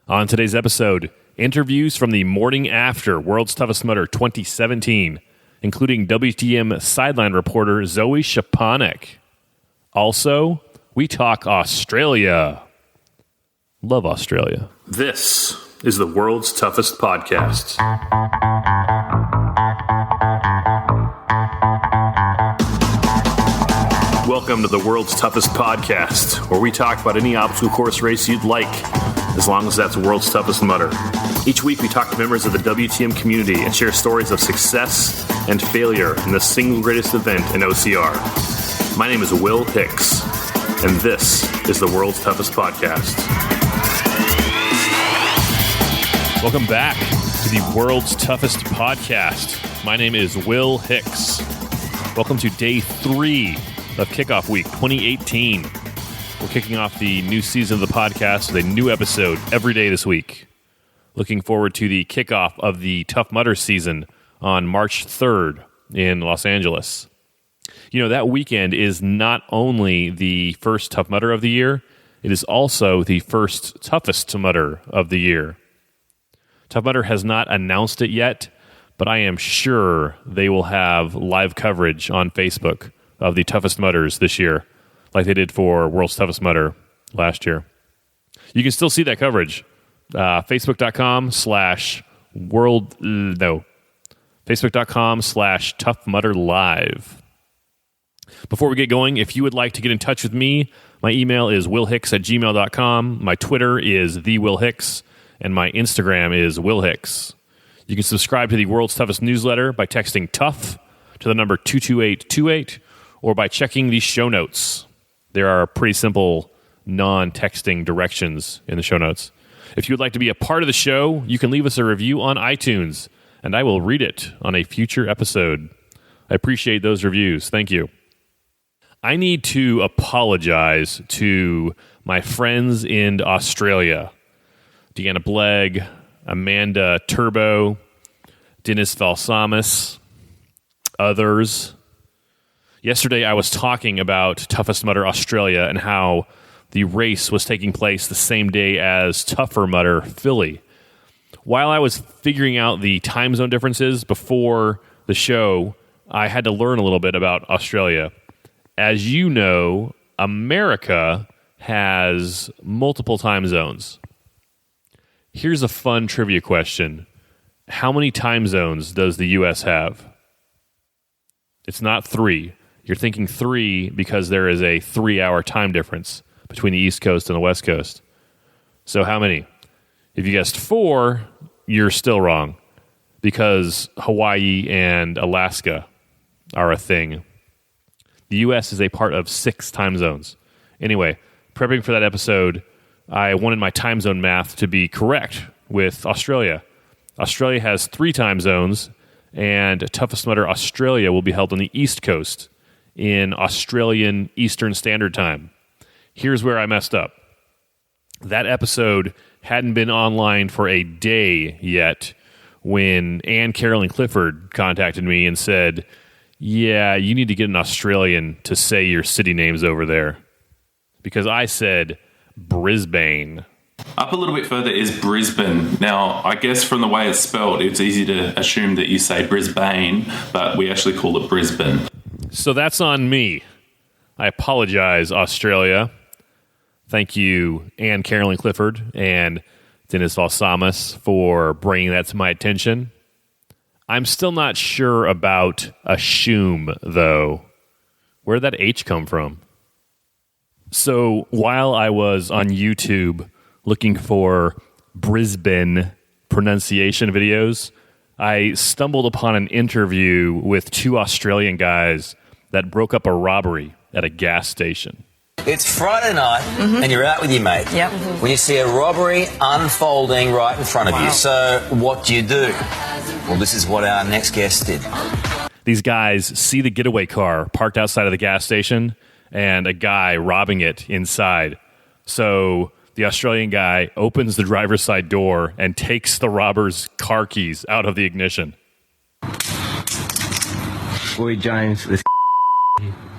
On today's episode, interviews from the morning after World's Toughest Mudder 2017, including WTM sideline reporter Zoe Szczepanek. Also, we talk Australia. Love Australia. This is the World's Toughest Podcast. Welcome to the World's Toughest Podcast, where we talk about any obstacle course race you'd like, as long as that's World's Toughest Mudder. Each week we talk to members of the WTM community and share stories of success and failure in the single greatest event in OCR. My name is Will Hicks, and this is the World's Toughest Podcast. Welcome back to the World's Toughest Podcast. My name is Will Hicks. Welcome to day 3 of Kickoff Week 2018. We're kicking off the new season of the podcast with a new episode every day this week. Looking forward to the kickoff of the Tough Mudder season on March 3rd in Los Angeles. You know, that weekend is not only the first Tough Mudder of the year, it is also the first Toughest Mudder of the year. Tough Mudder has not announced it yet, but I am sure they will have live coverage on Facebook of the Toughest Mudders this year, like they did for World's Toughest Mudder last year. You can still see that coverage. Facebook.com/Tough Mudder Live. Before we get going, if you would like to get in touch with me, my email is willhicks@gmail.com. My Twitter is thewillhicks, and my Instagram is willhicks. You can subscribe to the World's Toughest newsletter by texting TOUGH to the number 22828, or by checking the show notes. There are pretty simple non-texting directions in the show notes. If you would like to be a part of the show, you can leave us a review on iTunes, and I will read it on a future episode. I appreciate those reviews. Thank you. I need to apologize to my friends in Australia. Deanna Blegg, Amanda Turbo, Dennis Valsamis, others. Yesterday, I was talking about Toughest Mudder Australia and how the race was taking place the same day as Tougher Mudder Philly. While I was figuring out the time zone differences before the show, I had to learn a little bit about Australia. As you know, America has multiple time zones. Here's a fun trivia question. How many time zones does the U.S. have? It's not 3. You're thinking 3 because there is a 3-hour time difference between the East Coast and the West Coast. So how many? If you guessed 4, you're still wrong, because Hawaii and Alaska are a thing. The U.S. is a part of 6 time zones. Anyway, prepping for that episode, I wanted my time zone math to be correct with Australia. Australia has 3 time zones, and Toughest Mudder Australia will be held on the East Coast in Australian Eastern Standard Time. Here's where I messed up. That episode hadn't been online for a day yet when Anne Carolyn Clifford contacted me and said, yeah, you need to get an Australian to say your city names over there. Because I said Brisbane. Up a little bit further is Brisbane. Now, I guess from the way it's spelled, it's easy to assume that you say Brisbane, but we actually call it Brisbane. So that's on me. I apologize, Australia. Thank you, Anne Carolyn Clifford and Dennis Valsamis, for bringing that to my attention. I'm still not sure about assume, though. Where did that H come from? So while I was on YouTube looking for Brisbane pronunciation videos, I stumbled upon an interview with 2 Australian guys that broke up a robbery at a gas station. It's Friday night, and you're out with your mate. Yep. When you see a robbery unfolding right in front of you. So what do? Well, this is what our next guest did. These guys see the getaway car parked outside of the gas station and a guy robbing it inside. So the Australian guy opens the driver's side door and takes the robber's car keys out of the ignition. Boy, James,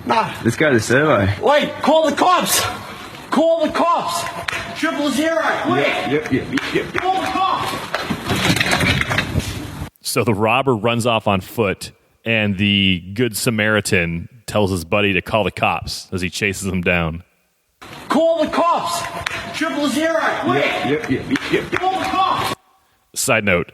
Nah. let's go to the servo. Wait, call the cops. Call the cops! 000, quick! Yep. Call the cops! So the robber runs off on foot, and the Good Samaritan tells his buddy to call the cops as he chases him down. Call the cops! 000, quick! Yep. Call the cops! Side note,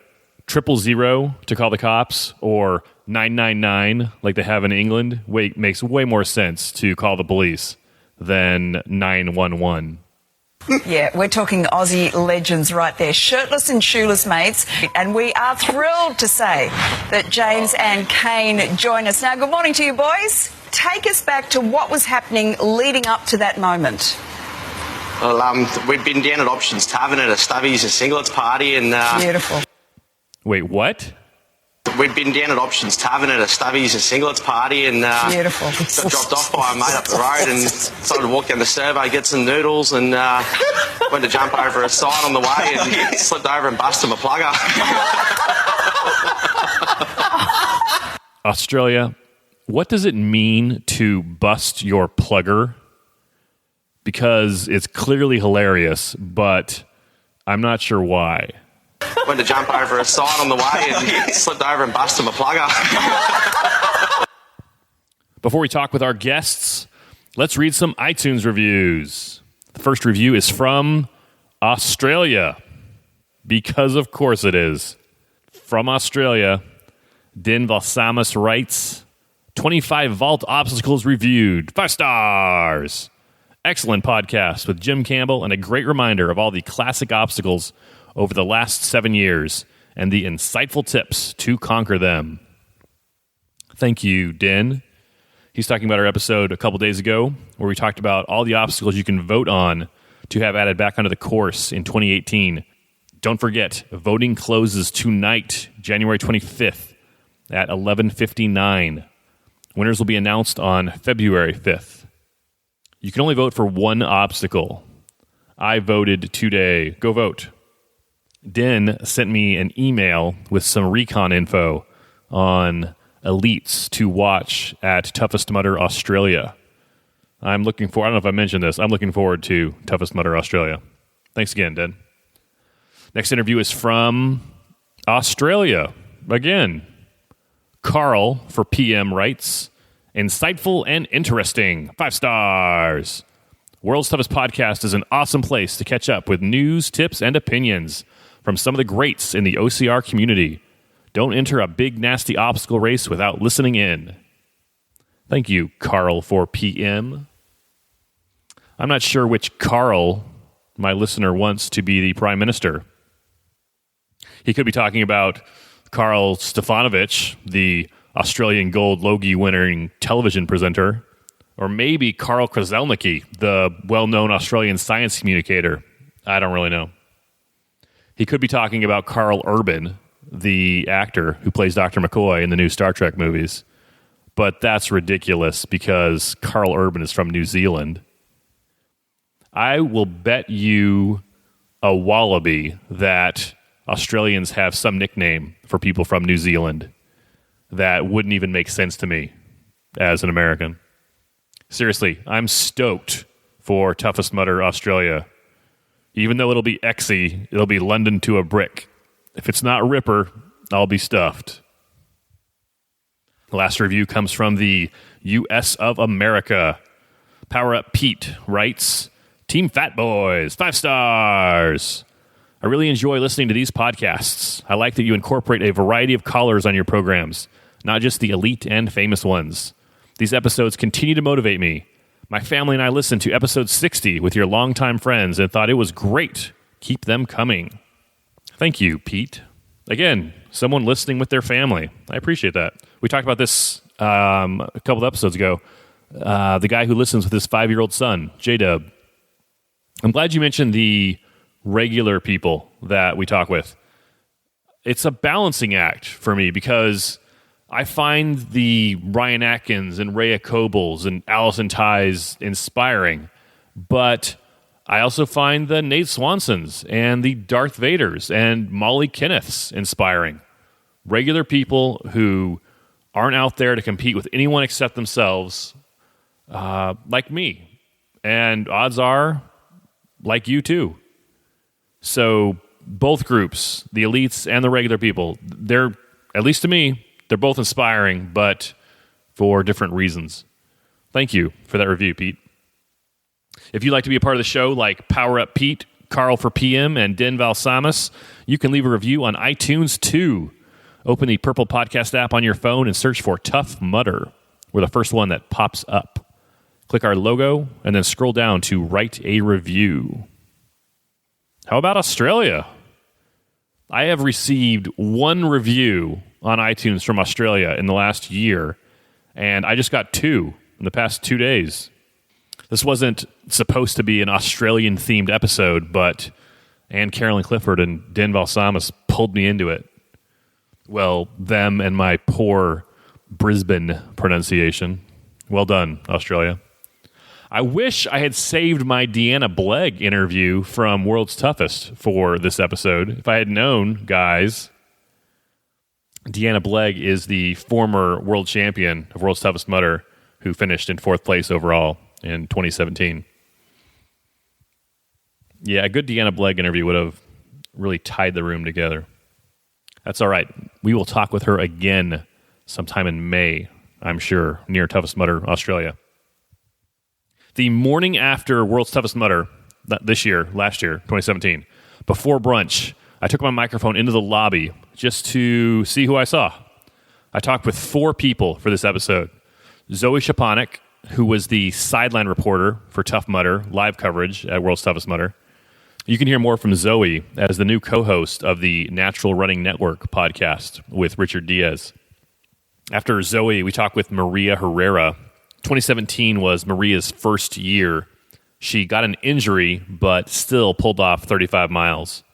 000 to call the cops, or 999 like they have in England, makes way more sense to call the police than 911. Yeah, we're talking Aussie legends right there. Shirtless and shoeless mates. And we are thrilled to say that James and Kane join us. Now, good morning to you, boys. Take us back to what was happening leading up to that moment. Well, we'd been down at Options Tavern at a Stubbies and Singlets party and... Beautiful. Wait, what? We'd been down at Options Tavern at a Stubbies and Singlets party and... Beautiful. Got dropped off by a mate up the road and decided to walk down the survey, get some noodles and went to jump over a sign on the way and slipped over and busted my plugger. Australia, what does it mean to bust your plugger? Because it's clearly hilarious, but I'm not sure why. Went to jump over a sign on the way and slipped over and busted my plugger. Before we talk with our guests, let's read some iTunes reviews. The first review is from Australia, because of course it is. From Australia, Din Valsamus writes, 25 vault obstacles reviewed, 5 stars. Excellent podcast with Jim Campbell and a great reminder of all the classic obstacles over the last 7 years and the insightful tips to conquer them. Thank you, Din. He's talking about our episode a couple days ago where we talked about all the obstacles you can vote on to have added back onto the course in 2018. Don't forget, voting closes tonight, January 25th at 11:59. Winners will be announced on February 5th. You can only vote for one obstacle. I voted today. Go vote. Din sent me an email with some recon info on elites to watch at Toughest Mudder Australia. I don't know if I mentioned this. I'm looking forward to Toughest Mudder Australia. Thanks again, Din. Next interview is from Australia. Again, Carl for PM writes, insightful and interesting, 5 stars. World's Toughest Podcast is an awesome place to catch up with news, tips, and opinions from some of the greats in the OCR community. Don't enter a big, nasty obstacle race without listening in. Thank you, Carl, for PM. I'm not sure which Carl my listener wants to be the Prime Minister. He could be talking about Karl Stefanovic, the Australian Gold Logie winning television presenter, or maybe Karl Kraszelnicki, the well-known Australian science communicator. I don't really know. He could be talking about Carl Urban, the actor who plays Dr. McCoy in the new Star Trek movies. But that's ridiculous because Carl Urban is from New Zealand. I will bet you a wallaby that Australians have some nickname for people from New Zealand that wouldn't even make sense to me as an American. Seriously, I'm stoked for Toughest Mudder Australia. Even though it'll be Exy, it'll be London to a brick. If it's not Ripper, I'll be stuffed. The last review comes from the U.S. of America. Power Up Pete writes, Team Fat Boys, 5 stars. I really enjoy listening to these podcasts. I like that you incorporate a variety of callers on your programs, not just the elite and famous ones. These episodes continue to motivate me. My family and I listened to episode 60 with your longtime friends and thought it was great. Keep them coming. Thank you, Pete. Again, someone listening with their family. I appreciate that. We talked about this a couple of episodes ago. The guy who listens with his 5-year-old son, J-Dub. I'm glad you mentioned the regular people that we talk with. It's a balancing act for me because I find the Ryan Atkins and Rhea Cobles and Allison Ties inspiring, but I also find the Nate Swansons and the Darth Vaders and Molly Kenneths inspiring. Regular people who aren't out there to compete with anyone except themselves, like me. And odds are, like you too. So both groups, the elites and the regular people, they're, at least to me, they're both inspiring, but for different reasons. Thank you for that review, Pete. If you'd like to be a part of the show, like Power Up Pete, Carl for PM, and Den Valsamus, you can leave a review on iTunes too. Open the Purple Podcast app on your phone and search for Tough Mudder. We're the first one that pops up. Click our logo and then scroll down to write a review. How about Australia? I have received one review on iTunes from Australia in the last year, and I just got 2 in the past 2 days. This wasn't supposed to be an Australian-themed episode, but Anne Carolyn Clifford and Den Valsamus pulled me into it. Well, them and my poor Brisbane pronunciation. Well done, Australia. I wish I had saved my Deanna Blegg interview from World's Toughest for this episode. If I had known, guys, Deanna Blegg is the former world champion of World's Toughest Mudder who finished in 4th place overall in 2017. Yeah, a good Deanna Blegg interview would have really tied the room together. That's all right. We will talk with her again sometime in May, I'm sure, near Toughest Mudder, Australia. The morning after World's Toughest Mudder, last year, 2017, before brunch, I took my microphone into the lobby just to see who I saw. I talked with 4 people for this episode. Zoe Szczepanek, who was the sideline reporter for Tough Mudder live coverage at World's Toughest Mudder. You can hear more from Zoe as the new co-host of the Natural Running Network podcast with Richard Diaz. After Zoe, we talked with Maria Herrera. 2017 was Maria's first year. She got an injury, but still pulled off 35 miles.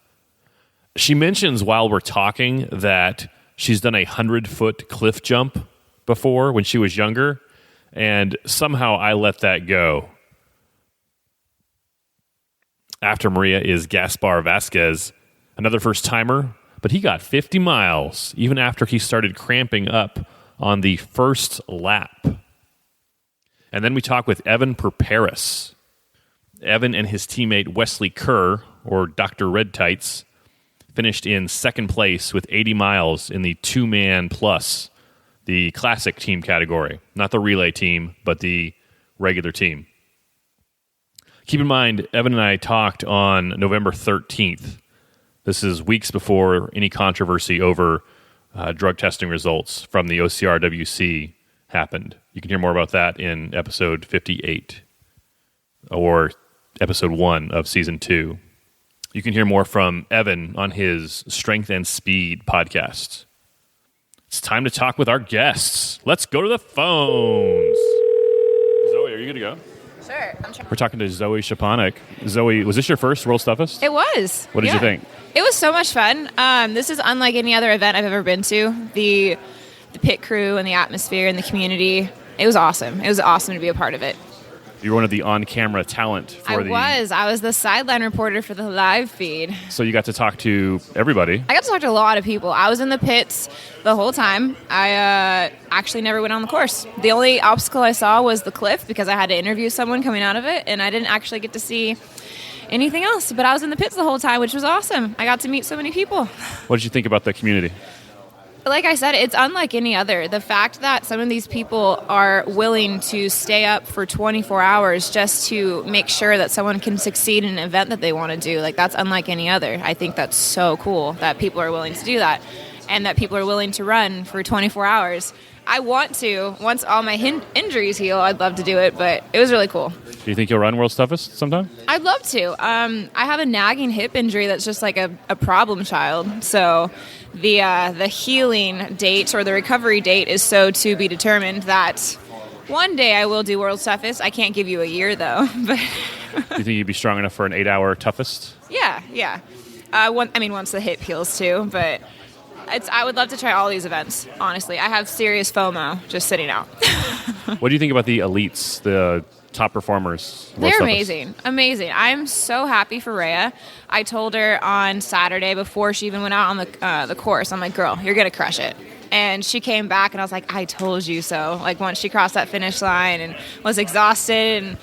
She mentions while we're talking that she's done a 100-foot cliff jump before when she was younger, and somehow I let that go. After Maria is Gaspar Vazquez, another first-timer, but he got 50 miles even after he started cramping up on the first lap. And then we talk with Evan Perperis. Evan and his teammate Wesley Kerr, or Dr. Red Tights, finished in 2nd place with 80 miles in the 2-man plus, the classic team category. Not the relay team, but the regular team. Keep in mind, Evan and I talked on November 13th. This is weeks before any controversy over drug testing results from the OCRWC happened. You can hear more about that in episode 58 or episode 1 of season 2. You can hear more from Evan on his Strength and Speed podcast. It's time to talk with our guests. Let's go to the phones. Zoe, are you good to go? Sure. We're talking to Zoe Szczepanek. Zoe, was this your first World's Toughest? It was. What did you think? It was so much fun. This is unlike any other event I've ever been to. The pit crew and the atmosphere and the community. It was awesome. It was awesome to be a part of it. You were one of the on-camera talent for I was the sideline reporter for the live feed. So you got to talk to everybody. I got to talk to a lot of people. I was in the pits the whole time. I actually never went on the course. The only obstacle I saw was the cliff because I had to interview someone coming out of it, and I didn't actually get to see anything else. But I was in the pits the whole time, which was awesome. I got to meet so many people. What did you think about the community? Like I said, it's unlike any other. The fact that some of these people are willing to stay up for 24 hours just to make sure that someone can succeed in an event that they want to do, like that's unlike any other. I think that's so cool that people are willing to do that and that people are willing to run for 24 hours. I want to. Once all my injuries heal, I'd love to do it, but it was really cool. Do you think you'll run World's Toughest sometime? I'd love to. I have a nagging hip injury that's just like a problem child, so the healing date or the recovery date is so to be determined that one day I will do World's Toughest. I can't give you a year, though. But do you think you'd be strong enough for an 8-hour toughest? Yeah. Once the hip heals, too, but I would love to try all these events, honestly. I have serious FOMO just sitting out. What do you think about the elites, the top performers? They're amazing. I'm so happy for Rhea. I told her on Saturday before she even went out on the course, I'm like, girl, you're going to crush it. And she came back and I was like, I told you so. Like once she crossed that finish line and was exhausted, and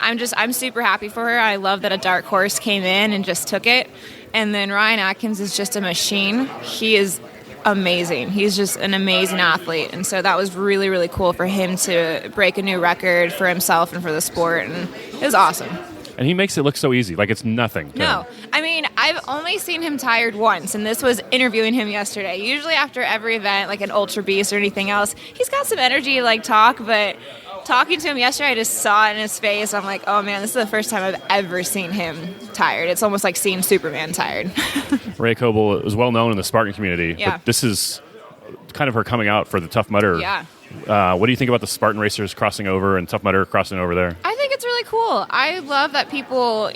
I'm super happy for her. I love that a dark horse came in and just took it. And then Ryan Atkins is just a machine. He is amazing. He's just an amazing athlete. And so that was really, really cool for him to break a new record for himself and for the sport. And it was awesome. And he makes it look so easy, like it's nothing. No. I mean, I've only seen him tired once, and this was interviewing him yesterday. Usually after every event, like an Ultra Beast or anything else, he's got some energy, like talk, but talking to him yesterday, I just saw it in his face. I'm like, oh man, this is the first time I've ever seen him tired. It's almost like seeing Superman tired. Ray Coble is well known in the Spartan community, but this is kind of her coming out for the Tough Mudder. Yeah. What do you think about the Spartan racers crossing over and Tough Mudder crossing over there? I think it's really cool. I love that people,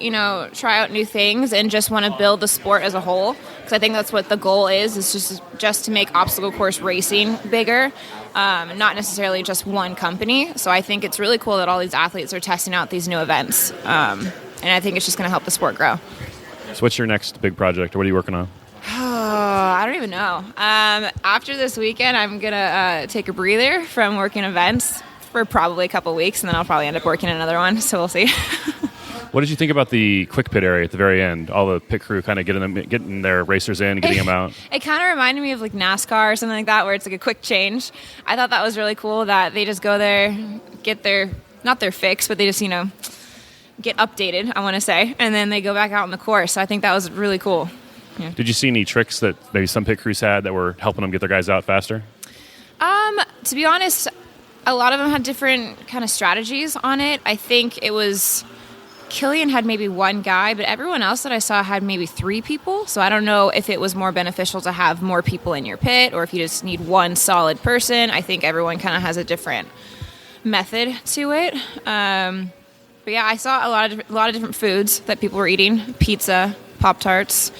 try out new things and just want to build the sport as a whole. Because I think that's what the goal is just to make obstacle course racing bigger, not necessarily just one company. So I think it's really cool that all these athletes are testing out these new events. And I think it's just going to help the sport grow. So what's your next big project, or what are you working on? I don't even know. After this weekend, I'm going to take a breather from working events for probably a couple of weeks, and then I'll probably end up working another one, so we'll see. What did you think about the quick pit area at the very end? All the pit crew kind of getting their racers in, getting them out? It kind of reminded me of like NASCAR or something like that, where it's like a quick change. I thought that was really cool that they just go there, get their, not their fix, but they just, get updated, I want to say, and then they go back out on the course. So I think that was really cool. Yeah. Did you see any tricks that maybe some pit crews had that were helping them get their guys out faster? To be honest, a lot of them had different kind of strategies on it. I think it was Killian had maybe one guy, but everyone else that I saw had maybe 3 people. So I don't know if it was more beneficial to have more people in your pit or if you just need one solid person. I think everyone kind of has a different method to it. But yeah, I saw a lot of different foods that people were eating: pizza, Pop-Tarts,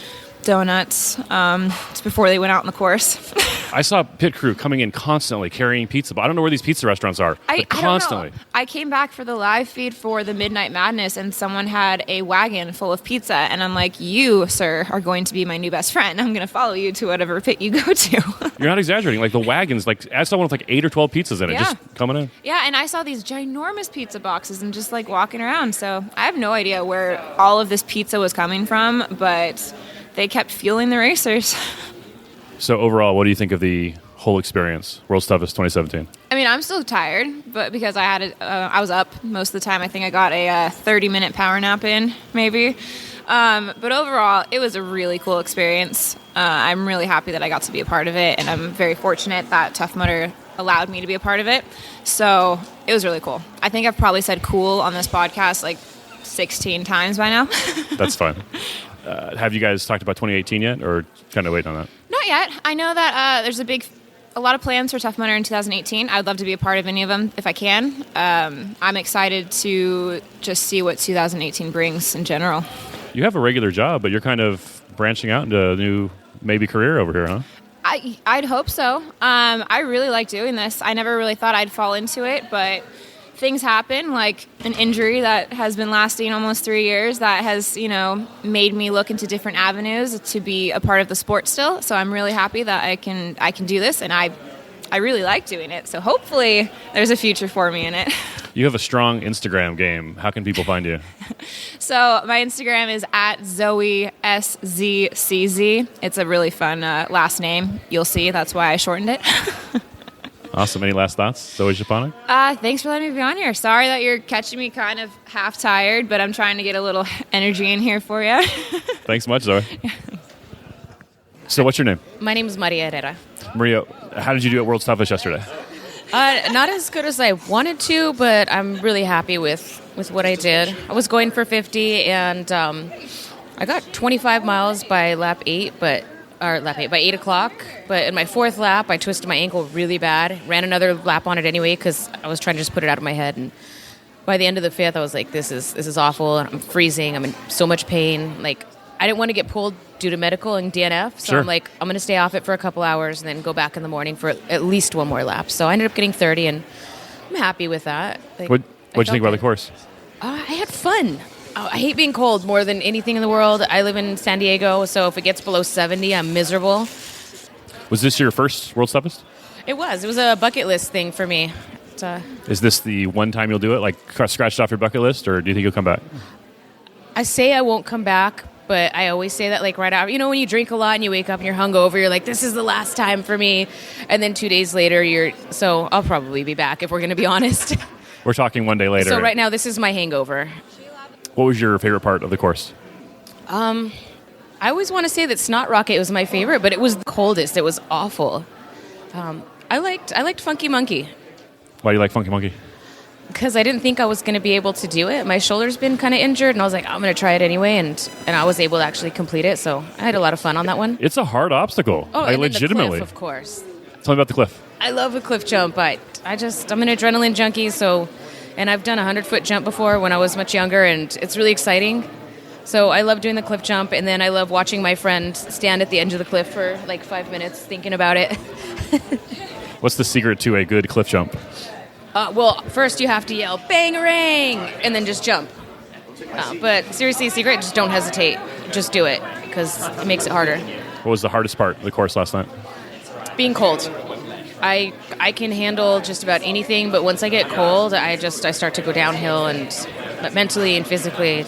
donuts. It's before they went out on the course. I saw pit crew coming in constantly carrying pizza, but I don't know where these pizza restaurants are. Constantly. I don't know. I came back for the live feed for the Midnight Madness, and someone had a wagon full of pizza, and I'm like, you, sir, are going to be my new best friend. I'm going to follow you to whatever pit you go to. You're not exaggerating. Like the wagons, I saw one with like 8 or 12 pizzas in it, just coming in. Yeah, and I saw these ginormous pizza boxes and just like walking around. So I have no idea where all of this pizza was coming from, but they kept fueling the racers. So overall, what do you think of the whole experience, World's Toughest 2017? I mean, I'm still tired, but because I was up most of the time. I think I got a 30-minute power nap in, maybe. But overall, it was a really cool experience. I'm really happy that I got to be a part of it, and I'm very fortunate that Tough Mudder allowed me to be a part of it. So it was really cool. I think I've probably said cool on this podcast like 16 times by now. That's fine. Have you guys talked about 2018 yet, or kind of waiting on that? Not yet. I know that there's a lot of plans for Tough Mudder in 2018. I'd love to be a part of any of them if I can. I'm excited to just see what 2018 brings in general. You have a regular job, but you're kind of branching out into a new maybe career over here, huh? I'd hope so. I really like doing this. I never really thought I'd fall into it, but things happen, like an injury that has been lasting almost 3 years that has, made me look into different avenues to be a part of the sport still. So I'm really happy that I can do this, and I really like doing it. So hopefully there's a future for me in it. You have a strong Instagram game. How can people find you? So my Instagram is at Zoe SZCZ. It's a really fun last name. You'll see. That's why I shortened it. Awesome. Any last thoughts, Zoe Szczepanek? Thanks for letting me be on here. Sorry that you're catching me kind of half tired, but I'm trying to get a little energy in here for you. Thanks much, Zoe. So what's your name? My name is Maria Herrera. Maria, how did you do at World's Toughest yesterday? Not as good as I wanted to, but I'm really happy with what I did. I was going for 50, and I got 25 miles by lap 8, by 8 o'clock. But in my 4th lap, I twisted my ankle really bad. Ran another lap on it anyway because I was trying to just put it out of my head. And by the end of the 5th, I was like, this is awful. I'm freezing. I'm in so much pain. Like, I didn't want to get pulled due to medical and DNF. So Sure. I'm like, I'm going to stay off it for a couple hours and then go back in the morning for at least one more lap. So I ended up getting 30, and I'm happy with that. Like, What'd you think about the course? I had fun. I hate being cold more than anything in the world. I live in San Diego, so if it gets below 70, I'm miserable. Was this your first World's Toughest? It was a bucket list thing for me. Is this the one time you'll do it? Like scratched off your bucket list, or do you think you'll come back? I say I won't come back, but I always say that like right after. You know, when you drink a lot and you wake up and you're hungover, you're like, this is the last time for me. And then 2 days later, so I'll probably be back if we're going to be honest. We're talking 1 day later. So right now, this is my hangover. What was your favorite part of the course? I always want to say that Snot Rocket was my favorite, but it was the coldest. It was awful. I liked Funky Monkey. Why do you like Funky Monkey? Because I didn't think I was going to be able to do it. My shoulder's been kind of injured, and I was like, I'm going to try it anyway, and I was able to actually complete it, so I had a lot of fun on that one. It's a hard obstacle. Oh, and legitimately. the cliff, of course. Tell me about the cliff. I love a cliff jump, but I'm an adrenaline junkie, and I've done a 100-foot jump before when I was much younger, and it's really exciting. So I love doing the cliff jump, and then I love watching my friend stand at the edge of the cliff for like 5 minutes thinking about it. What's the secret to a good cliff jump? Well, first you have to yell, bang-a-rang, and then just jump. But seriously, secret, just don't hesitate. Just do it, because it makes it harder. What was the hardest part of the course last night? Being cold. I can handle just about anything, but once I get cold, I start to go downhill, but mentally and physically,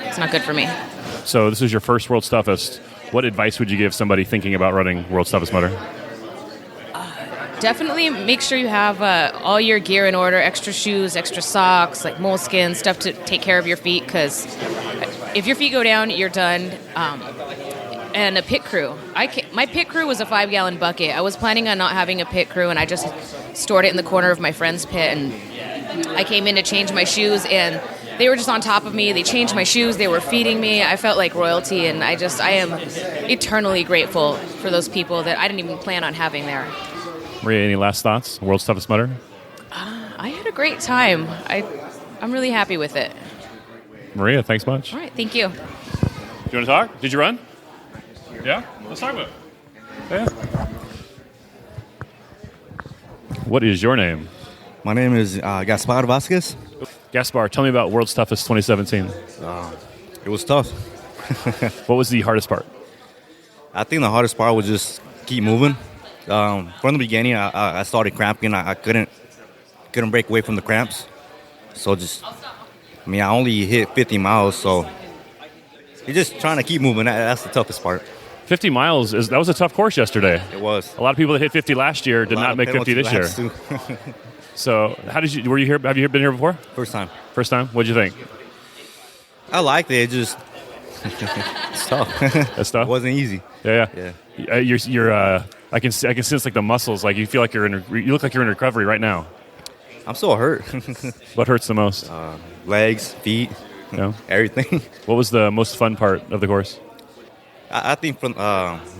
it's not good for me. So this is your first World's Toughest. What advice would you give somebody thinking about running World's Toughest Mudder? Definitely make sure you have all your gear in order, extra shoes, extra socks, like moleskin, stuff to take care of your feet, because if your feet go down, you're done. And a pit crew. My pit crew was a 5-gallon bucket. I was planning on not having a pit crew, and I just stored it in the corner of my friend's pit, and I came in to change my shoes, and they were just on top of me. They changed my shoes. They were feeding me. I felt like royalty, and I am eternally grateful for those people that I didn't even plan on having there. Maria, any last thoughts? World's Toughest Mudder? I had a great time. I'm really happy with it. Maria, thanks much. All right, thank you. Do you want to talk? Did you run? Yeah? Let's talk about it. Yeah. What is your name? My name is Gaspar Vazquez. Gaspar, tell me about World's Toughest 2017. It was tough. What was the hardest part? I think the hardest part was just keep moving. From the beginning, I started cramping. I couldn't break away from the cramps. So I only hit 50 miles, so you're just trying to keep moving. That's the toughest part. 50 miles, that was a tough course yesterday. It was. A lot of people that hit 50 last year did not make 50 this year. So, were you here? Have you been here before? First time. First time? What'd you think? I liked it. It just it's tough. It's tough. It wasn't easy. Yeah. You're I can sense like the muscles. Like you feel like you look like you're in recovery right now. I'm still hurt. What hurts the most? Legs, feet, everything. What was the most fun part of the course? I think from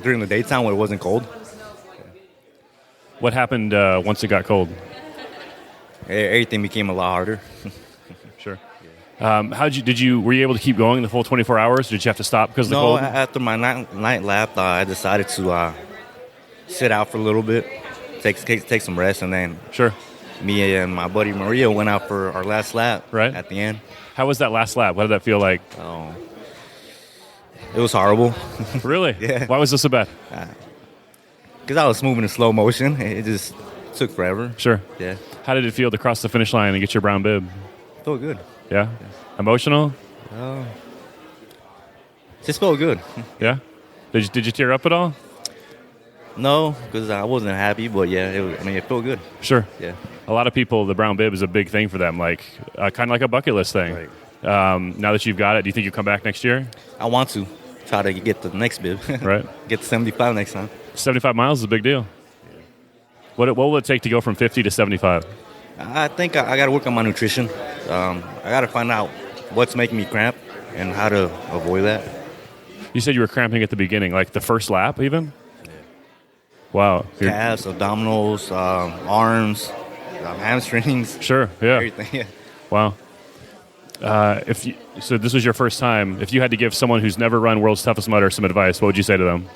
during the daytime when it wasn't cold. What happened once it got cold? Everything became a lot harder. Sure. Were you able to keep going the full 24 hours? Did you have to stop because of the cold? No, after my night lap, I decided to sit out for a little bit, take some rest, and then me and my buddy Maria went out for our last lap at the end. How was that last lap? What did that feel like? Oh, it was horrible. Really? Yeah. Why was this so bad? Because I was moving in slow motion. It just took forever. Sure. Yeah. How did it feel to cross the finish line and get your brown bib? Felt good. Yeah? Emotional? Just felt good. Yeah? Did you tear up at all? No, because I wasn't happy, but it felt good. Sure. Yeah. A lot of people, the brown bib is a big thing for them, like kind of like a bucket list thing. Right. Now that you've got it, do you think you'll come back next year? I want to try to get the next bib. Right. Get to 75 next time. 75 miles is a big deal. Yeah. What will it take to go from 50 to 75? I think I got to work on my nutrition. I got to find out what's making me cramp and how to avoid that. You said you were cramping at the beginning, like the first lap even? Yeah. Wow. Calves, abdominals, arms, hamstrings. Sure, yeah. Everything, yeah. Wow. So this was your first time. If you had to give someone who's never run World's Toughest Mudder some advice, what would you say to them?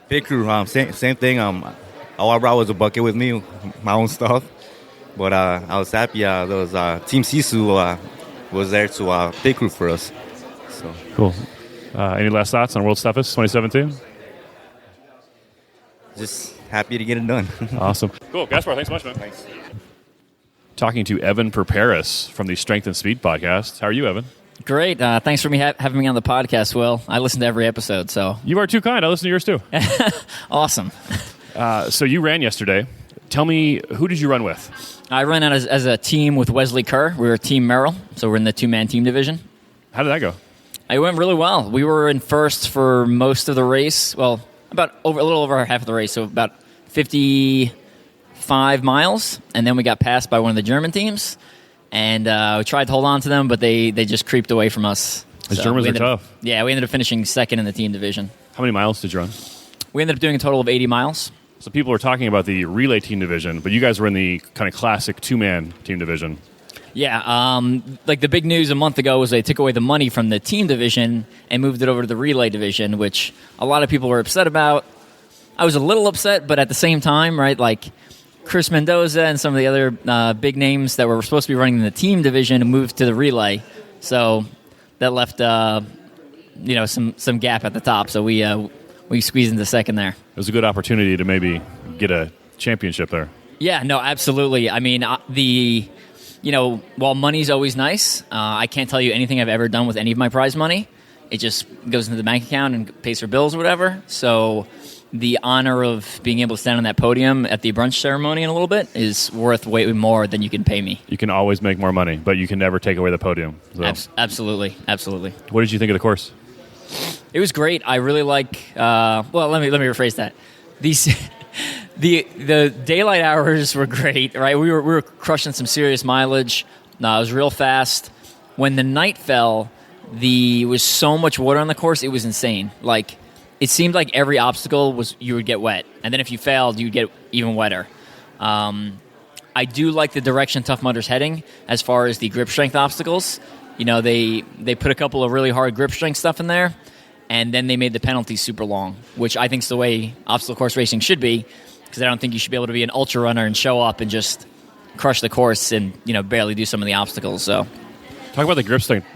Pit crew, same thing. All I brought was a bucket with me, my own stuff. But I was happy. There was Team Sisu was there to pit crew for us. So cool. Any last thoughts on World's Toughest 2017? Just happy to get it done. Awesome. Cool. Gaspar, thanks so much, man. Thanks. talking to Evan Perperis from the Strength and Speed podcast. How are you, Evan? Great. Thanks for having me on the podcast, Will. I listen to every episode. So You are too kind. I listen to yours too. Awesome. So you ran yesterday. Tell me, who did you run with? I ran out as a team with Wesley Kerr. We were Team Merrill, so we're in the two-man team division. How did that go? It went really well. We were in first for most of the race. Well, a little over half of the race, so about 55 miles, and then we got passed by one of the German teams, and we tried to hold on to them, but they just creeped away from us. The Germans are tough. Yeah, we ended up finishing second in the team division. How many miles did you run? We ended up doing a total of 80 miles. So people were talking about the relay team division, but you guys were in the kind of classic two-man team division. Yeah, like the big news a month ago was they took away the money from the team division and moved it over to the relay division, which a lot of people were upset about. I was a little upset, but at the same time, right, like Chris Mendoza and some of the other big names that were supposed to be running in the team division moved to the relay. So that left, some gap at the top. So we squeezed into second there. It was a good opportunity to maybe get a championship there. Yeah, no, absolutely. I mean, while money's always nice, I can't tell you anything I've ever done with any of my prize money. It just goes into the bank account and pays for bills or whatever. So the honor of being able to stand on that podium at the brunch ceremony in a little bit is worth way more than you can pay me. You can always make more money, but you can never take away the podium. So. Absolutely. What did you think of the course? It was great. I really like. Let me rephrase that. The daylight hours were great. Right, we were crushing some serious mileage. It was real fast. When the night fell, there was so much water on the course. It was insane. Like it seemed like every obstacle you would get wet, and then if you failed, you'd get even wetter. I do like the direction Tough Mudder's heading as far as the grip strength obstacles. They put a couple of really hard grip strength stuff in there, and then they made the penalties super long, which I think is the way obstacle course racing should be, because I don't think you should be able to be an ultra runner and show up and just crush the course and barely do some of the obstacles. So, talk about the grip strength.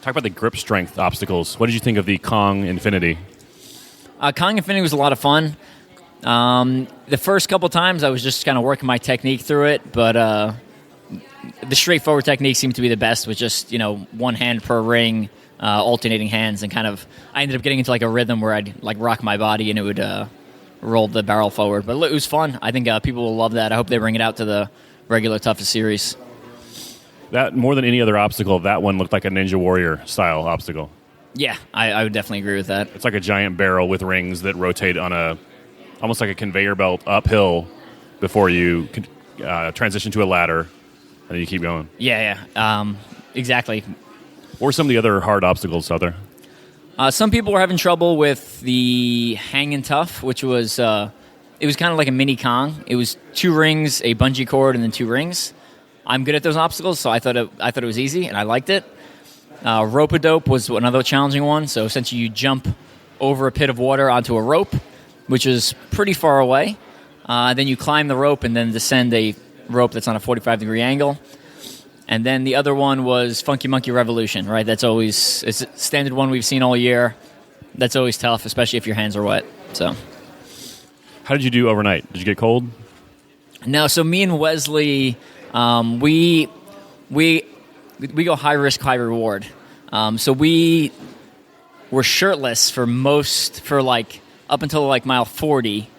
Talk about the grip strength obstacles. What did you think of the Kong Infinity? Kong Infinity was a lot of fun. The first couple times I was just kind of working my technique through it, but the straightforward technique seemed to be the best, with just one hand per ring, alternating hands, and I ended up getting into like a rhythm where I'd like rock my body and it would roll the barrel forward. But it was fun. I think people will love that. I hope they bring it out to the regular toughest series. That more than any other obstacle, that one looked like a Ninja Warrior style obstacle. Yeah, I would definitely agree with that. It's like a giant barrel with rings that rotate on almost like a conveyor belt uphill before you transition to a ladder, and then you keep going. Yeah, exactly. What were some of the other hard obstacles out there? Some people were having trouble with the hanging tough, which was it was kind of like a mini Kong. It was 2 rings, a bungee cord, and then 2 rings. I'm good at those obstacles, so I thought it was easy, and I liked it. Rope-a-dope was another challenging one. So essentially you jump over a pit of water onto a rope, which is pretty far away. Then you climb the rope and then descend a rope that's on a 45-degree angle. And then the other one was Funky Monkey Revolution, right? It's a standard one we've seen all year. That's always tough, especially if your hands are wet. So, how did you do overnight? Did you get cold? No. So me and Wesley, we go high risk, high reward. So we were shirtless for up until like mile 40.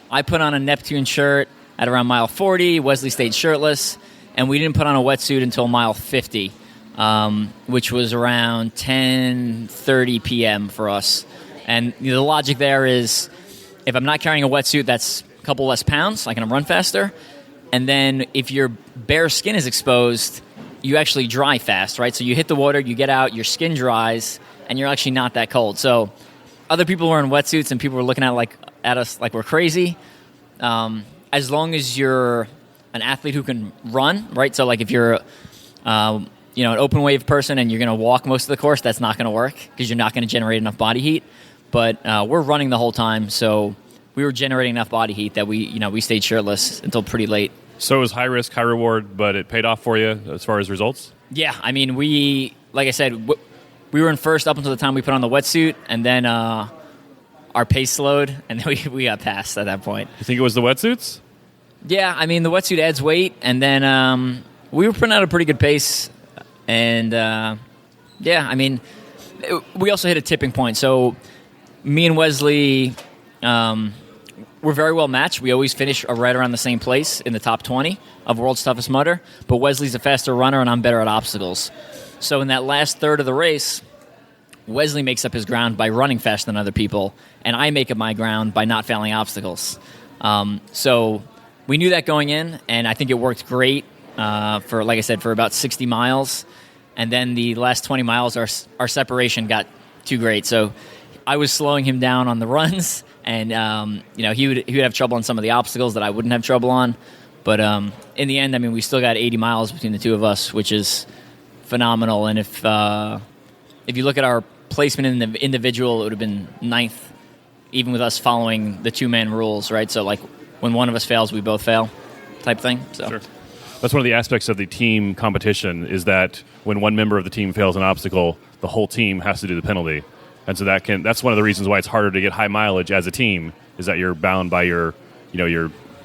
I put on a Neptune shirt at around mile 40. Wesley stayed shirtless. And we didn't put on a wetsuit until mile 50, which was around 10:30 p.m. for us. And the logic there is, if I'm not carrying a wetsuit, that's a couple less pounds. I can run faster. And then if your bare skin is exposed, you actually dry fast, right? So you hit the water, you get out, your skin dries, and you're actually not that cold. So other people were in wetsuits, and people were looking at us like we're crazy. As long as you're an athlete who can run, right? So like if you're an open wave person and you're going to walk most of the course, that's not going to work because you're not going to generate enough body heat. But we're running the whole time, so we were generating enough body heat that we stayed shirtless until pretty late. So it was high risk, high reward, but it paid off for you as far as results? Yeah, I mean, like I said, we were in first up until the time we put on the wetsuit, and then our pace slowed, and then we got passed at that point. You think it was the wetsuits? Yeah, I mean, the wetsuit adds weight, and then we were putting out a pretty good pace, and we also hit a tipping point. So me and Wesley, we're very well matched. We always finish right around the same place in the top 20 of World's Toughest Mudder, but Wesley's a faster runner, and I'm better at obstacles. So in that last third of the race, Wesley makes up his ground by running faster than other people, and I make up my ground by not failing obstacles. So we knew that going in, and I think it worked great for about 60 miles. And then the last 20 miles, our separation got too great. So I was slowing him down on the runs, and he would have trouble on some of the obstacles that I wouldn't have trouble on. But in the end, we still got 80 miles between the two of us, which is phenomenal. And if you look at our placement in the individual, it would have been 9th, even with us following the two-man rules, right? So, like, when one of us fails, we both fail type thing. So. Sure. That's one of the aspects of the team competition is that when one member of the team fails an obstacle, the whole team has to do the penalty. And so that's one of the reasons why it's harder to get high mileage as a team is that you're bound by your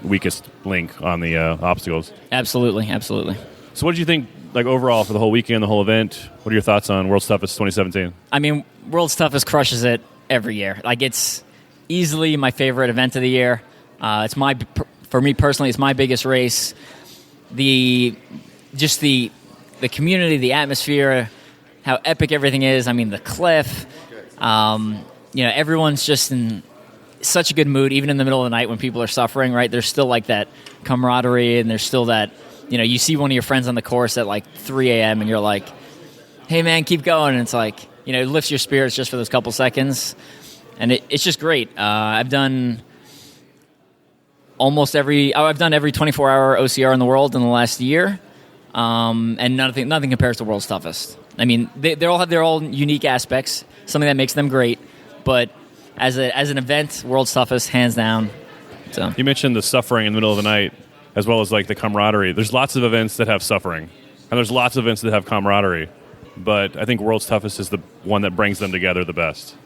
weakest link on the obstacles. Absolutely. So what did you think, like, overall for the whole weekend, the whole event? What are your thoughts on World's Toughest 2017? World's Toughest crushes it every year. Like, it's easily my favorite event of the year. For me personally, it's my biggest race. The community, the atmosphere, how epic everything is. The cliff. Everyone's just in such a good mood, even in the middle of the night when people are suffering, right? There's still like that camaraderie, and there's still that, you see one of your friends on the course at like 3 a.m. and you're like, hey man, keep going. And it's like, it lifts your spirits just for those couple seconds. And it's just great. I've done every 24-hour OCR in the world in the last year. And nothing compares to World's Toughest. They all have their own unique aspects, something that makes them great. But as an event, World's Toughest, hands down. So you mentioned the suffering in the middle of the night, as well as like the camaraderie. There's lots of events that have suffering, and there's lots of events that have camaraderie. But I think World's Toughest is the one that brings them together the best.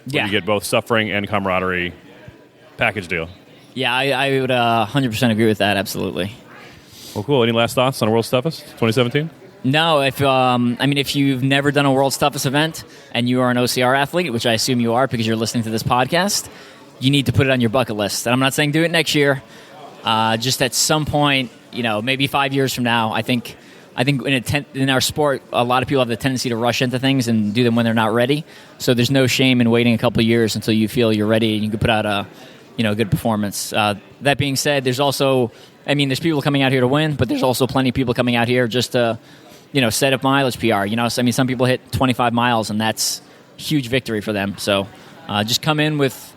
Yeah, you get both suffering and camaraderie, package deal. Yeah, I would 100% agree with that. Absolutely. Well, cool. Any last thoughts on World's Toughest 2017? No, if you've never done a World's Toughest event and you are an OCR athlete, which I assume you are because you're listening to this podcast, you need to put it on your bucket list. And I'm not saying do it next year. Just at some point, maybe 5 years from now, I think in our sport, a lot of people have the tendency to rush into things and do them when they're not ready. So there's no shame in waiting a couple of years until you feel you're ready and you can put out a good performance. That being said, there's also, there's people coming out here to win, but there's also plenty of people coming out here just to, set up mileage PR. Some people hit 25 miles, and that's a huge victory for them. So just come in with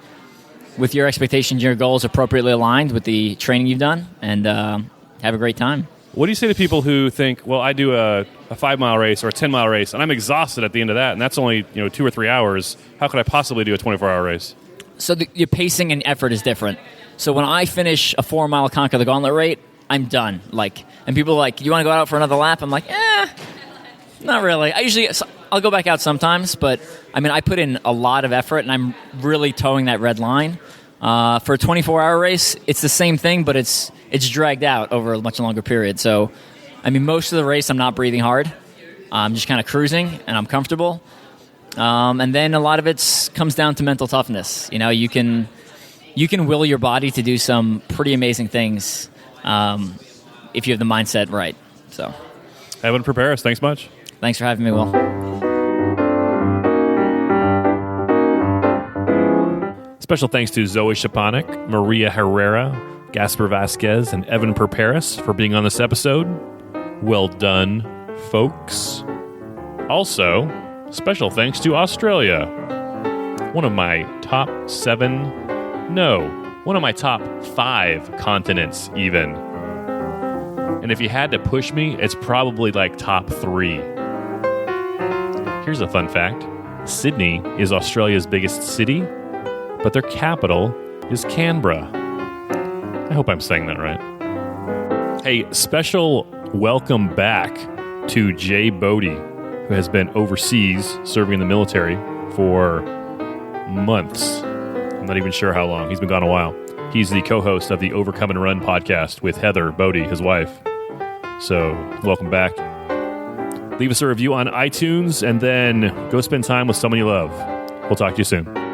your expectations, your goals appropriately aligned with the training you've done, and have a great time. What do you say to people who think, well, I do a 5-mile race or a 10-mile race, and I'm exhausted at the end of that, and that's only 2 or 3 hours. How could I possibly do a 24-hour race? So your pacing and effort is different. So when I finish a 4-mile Conquer the Gauntlet rate, I'm done. And people are like, you want to go out for another lap? I'm like, not really. I'll go back out sometimes, but I put in a lot of effort, and I'm really towing that red line. For a 24-hour race, it's the same thing, but it's dragged out over a much longer period. So, most of the race, I'm not breathing hard. I'm just kind of cruising, and I'm comfortable. And then a lot of it comes down to mental toughness. You can will your body to do some pretty amazing things if you have the mindset right. So, Evan Perperis, thanks much. Thanks for having me, Will. Special thanks to Zoe Szczepanek, Maria Herrera, Gaspar Vazquez, and Evan Perperis for being on this episode. Well done, folks. Also, special thanks to Australia. One of my top 5 continents, even. And if you had to push me, it's probably like top 3. Here's a fun fact. Sydney is Australia's biggest city, but their capital is Canberra. I hope I'm saying that right. Hey, special welcome back to Jay Bodie, who has been overseas serving in the military for months. I'm not even sure how long. He's been gone a while. He's the co-host of the Overcome and Run podcast with Heather Bodie, his wife. So welcome back. Leave us a review on iTunes and then go spend time with someone you love. We'll talk to you soon.